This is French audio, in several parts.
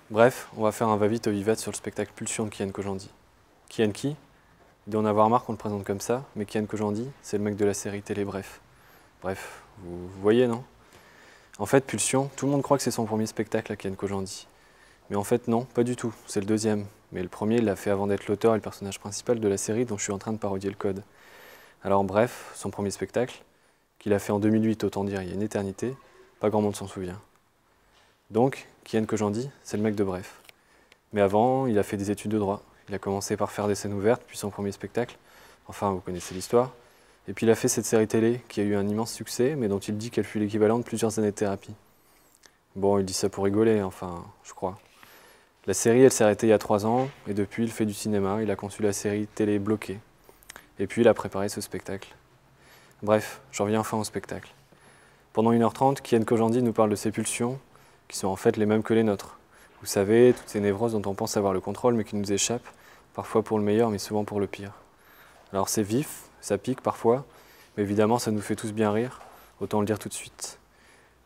Bref, on va faire un va-vite au vivace sur le spectacle Pulsion de Kian Kojandi. Kian qui? Il doit en avoir marre qu'on le présente comme ça, mais Kian Kojandi, c'est le mec de la série télé Bref. Bref, vous voyez, non? En fait, Pulsion, tout le monde croit que c'est son premier spectacle à Kian Kojandi. Mais en fait, non, pas du tout, c'est le deuxième. Mais le premier, il l'a fait avant d'être l'auteur et le personnage principal de la série dont je suis en train de parodier le code. Alors bref, son premier spectacle, qu'il a fait en 2008, autant dire il y a une éternité, pas grand monde s'en souvient. Donc, Kian Kojandi, c'est le mec de Bref. Mais avant, il a fait des études de droit. Il a commencé par faire des scènes ouvertes, puis son premier spectacle. Enfin, vous connaissez l'histoire. Et puis il a fait cette série télé qui a eu un immense succès, mais dont il dit qu'elle fut l'équivalent de plusieurs années de thérapie. Bon, il dit ça pour rigoler, enfin, je crois. La série, elle s'est arrêtée il y a 3 ans, et depuis, il fait du cinéma. Il a conçu la série télé Bloquée. Et puis, il a préparé ce spectacle. Bref, j'en reviens enfin au spectacle. Pendant 1h30, Kian Kojandi nous parle de ses pulsions, qui sont en fait les mêmes que les nôtres. Vous savez, toutes ces névroses dont on pense avoir le contrôle, mais qui nous échappent, parfois pour le meilleur, mais souvent pour le pire. Alors c'est vif, ça pique parfois, mais évidemment ça nous fait tous bien rire, autant le dire tout de suite.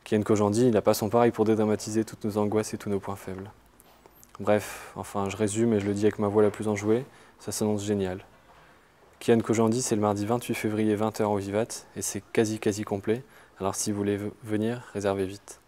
Kian Kojandi, il n'a pas son pareil pour dédramatiser toutes nos angoisses et tous nos points faibles. Bref, enfin je résume et je le dis avec ma voix la plus enjouée, ça s'annonce génial. Kian Kojandi, c'est le mardi 28 février 20h au Vivat, et c'est quasi complet, alors si vous voulez venir, réservez vite.